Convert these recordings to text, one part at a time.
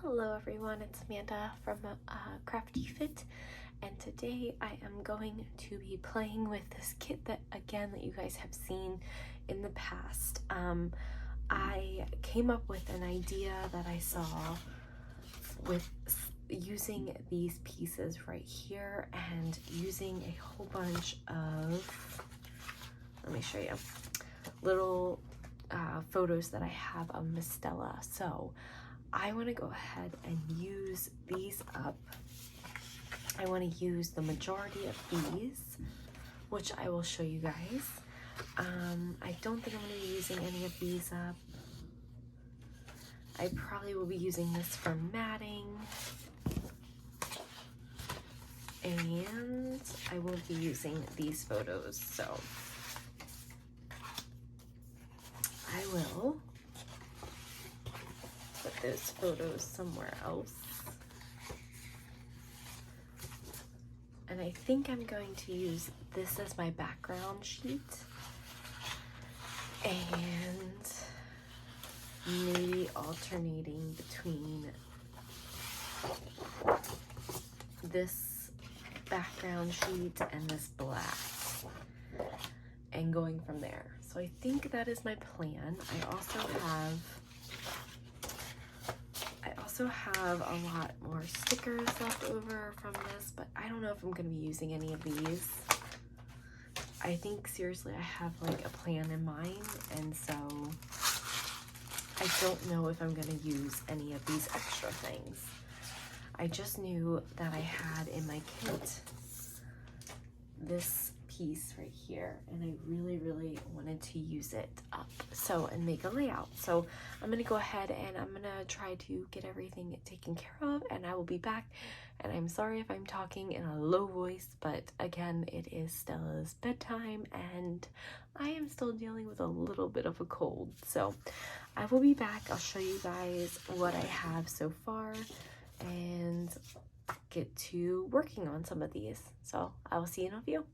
Hello everyone, it's Amanda from Crafty Fit, and today I am going to be playing with this kit that you guys have seen in the past. I came up with an idea that I saw with using these pieces right here and using a whole bunch of, let me show you, little photos that I have of Miss Stella. So I want to go ahead and use these up. I want to use the majority of these, which I will show you guys. I don't think I'm going to be using any of these up. I probably will be using this for matting. And I won't be using these photos, so I will put those photos somewhere else. And I think I'm going to use this as my background sheet and maybe alternating between this background sheet and this black and going from there. So I think that is my plan. I also have a lot more stickers left over from this, but I don't know if I'm going to be using any of these. I think seriously I have like a plan in mind, and so I don't know if I'm going to use any of these extra things. I just knew that I had in my kit this piece right here, and I really wanted to use it up and make a layout. So I'm gonna go ahead and I'm gonna try to get everything taken care of, and I will be back. And I'm sorry if I'm talking in a low voice, but again, it is Stella's bedtime and I am still dealing with a little bit of a cold. So I will be back. I'll show you guys what I have so far and get to working on some of these. So I will see you in a few.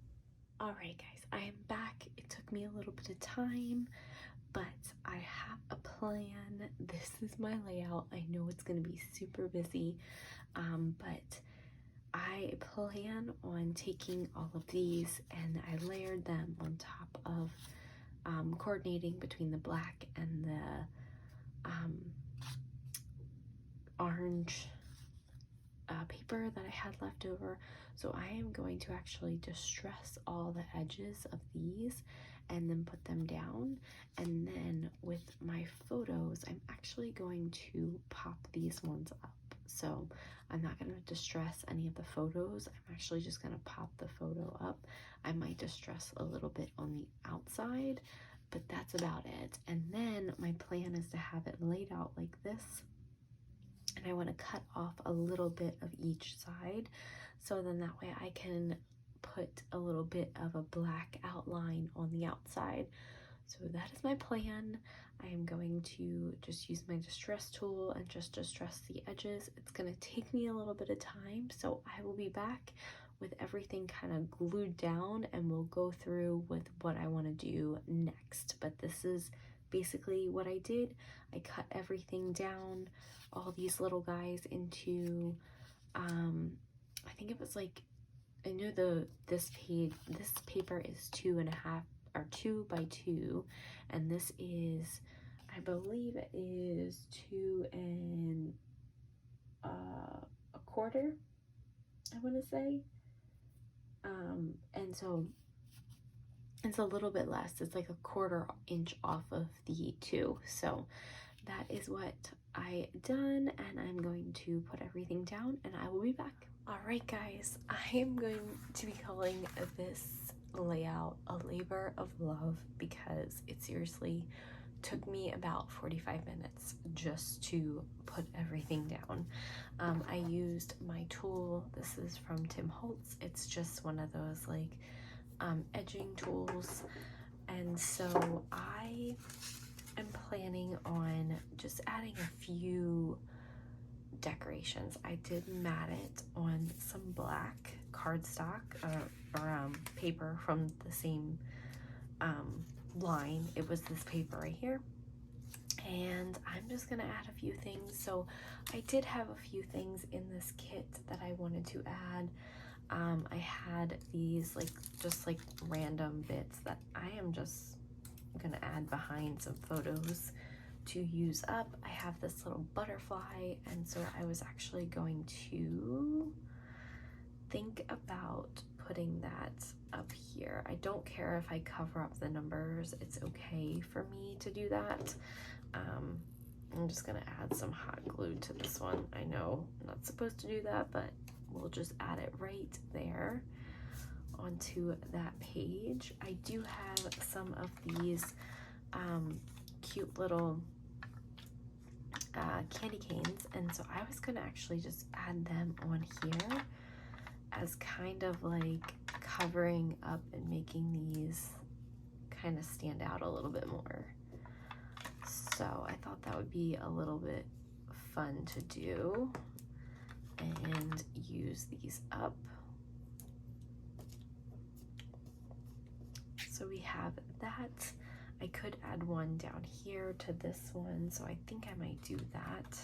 All right, guys, I am back. It took me a little bit of time, but I have a plan. This is my layout. I know it's going to be super busy, but I plan on taking all of these and I layered them on top of coordinating between the black and the orange paper that I had left over. So I am going to actually distress all the edges of these and then put them down. And then with my photos, I'm actually going to pop these ones up. So I'm not going to distress any of the photos. I'm actually just going to pop the photo up. I might distress a little bit on the outside, but that's about it. And then my plan is to have it laid out like this. And I want to cut off a little bit of each side, so then that way I can put a little bit of a black outline on the outside. So that is my plan. I am going to just use my distress tool and just distress the edges. It's going to take me a little bit of time, so I will be back with everything kind of glued down and we'll go through with what I want to do next. But this is basically what I did. I cut everything down, all these little guys, into I think it was like, I know this paper is 2.5 or 2 by 2, and this is, I believe it is 2 and a quarter, I want to say, and so it's a little bit less. It's like 1/4 inch off of the 2. So that is what I done, and I'm going to put everything down and I will be back. All right, guys, I am going to be calling this layout a labor of love because it seriously took me about 45 minutes just to put everything down. I used my tool. This is from Tim Holtz. It's just one of those like edging tools, and so I am planning on just adding a few decorations. I did mat it on some black cardstock or paper from the same line. It was this paper right here, And I'm just gonna add a few things. So I did have a few things in this kit that I wanted to add. I had these just random bits that I am just gonna add behind some photos to use up. I have this little butterfly, and so I was actually going to think about putting that up here. I don't care if I cover up the numbers. It's okay for me to do that. I'm just gonna add some hot glue to this one. I know I'm not supposed to do that, but we'll just add it right there onto that page. I do have some of these cute little candy canes, and so I was gonna actually just add them on here as kind of like covering up and making these kind of stand out a little bit more. So I thought that would be a little bit fun to do and use these up. So we have that. I could add one down here to this one, so I think I might do that.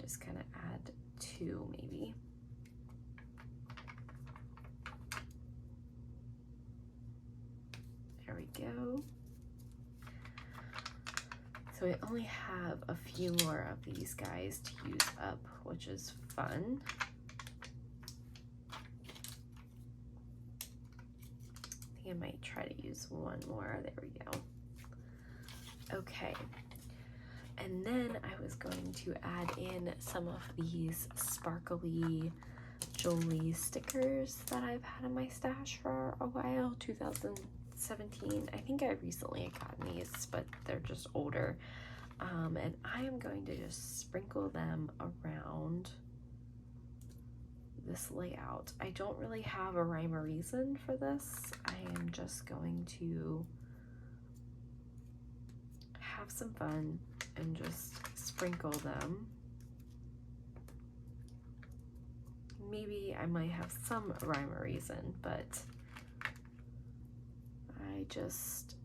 Just kind of add two maybe. There we go. So I only have a few more of these guys to use up, which is fun. I think I might try to use one more. There we go. Okay. And then I was going to add in some of these sparkly Jolie stickers that I've had in my stash for a while, 2017. I think I recently gotten these, but they're just older. And I am going to just sprinkle them around this layout. I don't really have a rhyme or reason for this. I am just going to have some fun and just sprinkle them. Maybe I might have some rhyme or reason, but I just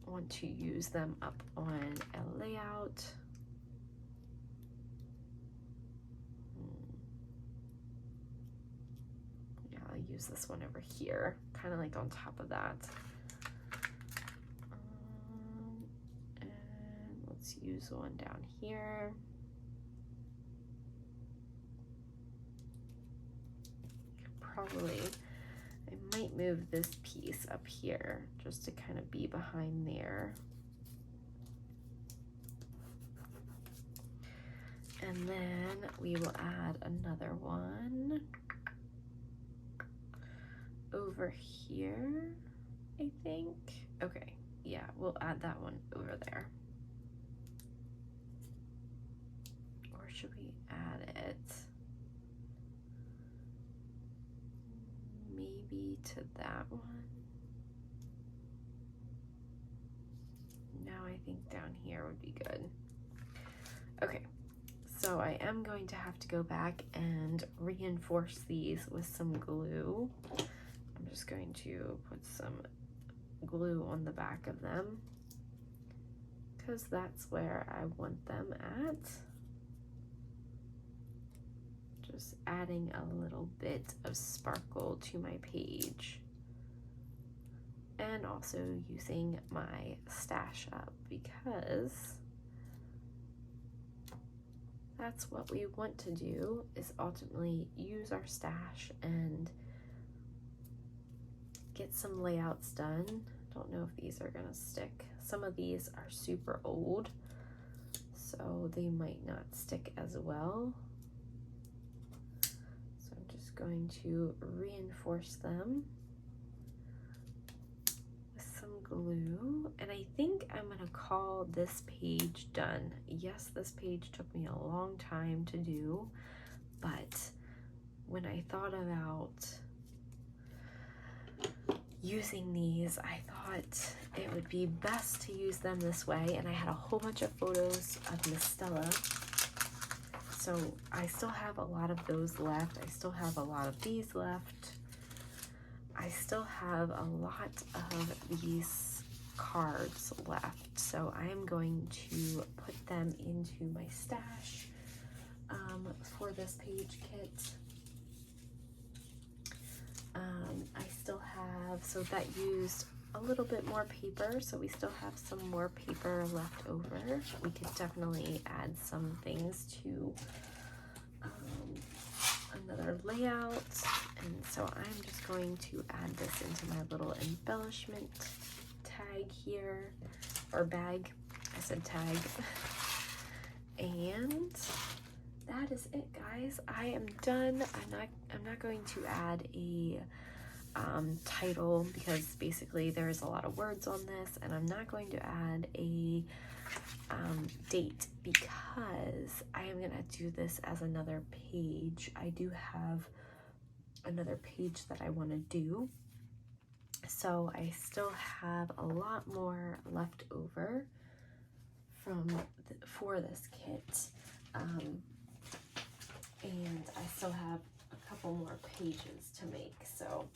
want to use them up on a layout. Yeah, I'll use this one over here, kind of like on top of that. And let's use one down here. Probably I might move this piece up here just to kind of be behind there. And then we will add another one over here, I think. Okay, yeah, we'll add that one over there. Or should we add it maybe to that one? No, I think down here would be good. Okay, so I am going to have to go back and reinforce these with some glue. I'm just going to put some glue on the back of them because that's where I want them at. Just adding a little bit of sparkle to my page. And also using my stash up because that's what we want to do, is ultimately use our stash and get some layouts done. Don't know if these are gonna stick. Some of these are super old, so they might not stick as well. So I'm just going to reinforce them with some glue, and I think I'm gonna call this page done. Yes, this page took me a long time to do, but when I thought about using these, I thought it would be best to use them this way, and I had a whole bunch of photos of Miss Stella, so I still have a lot of those left. I still have a lot of these left. I still have a lot of these cards left, so I am going to put them into my stash for this page kit. I still have, so that used a little bit more paper, so we still have some more paper left over. We could definitely add some things to another layout, and so I'm just going to add this into my little embellishment tag here, or bag. I said tag. And that is it, guys. I am done. I'm not going to add a title, because basically there's a lot of words on this, and I'm not going to add a date because I am gonna do this as another page. I do have another page that I want to do, so I still have a lot more left over for this kit, and I still have a couple more pages to make, so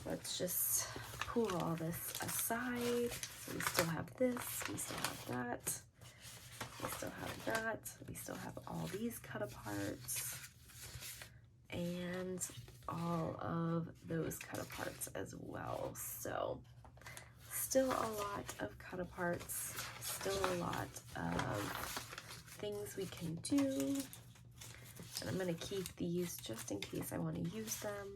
let's just pull all this aside. So we still have this, we still have that, we still have that, we still have all these cut aparts, and all of those cut aparts as well. So still a lot of cut aparts, still a lot of things we can do, and I'm going to keep these just in case I want to use them.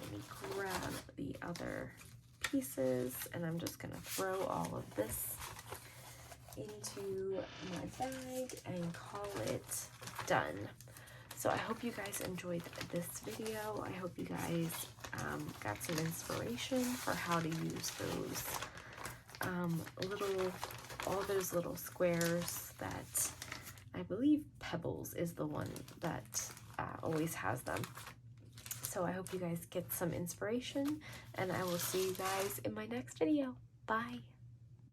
Let me grab the other pieces, and I'm just going to throw all of this into my bag and call it done. So I hope you guys enjoyed this video. I hope you guys got some inspiration for how to use those all those little squares that I believe Pebbles is the one that always has them. So I hope you guys get some inspiration, and I will see you guys in my next video. Bye.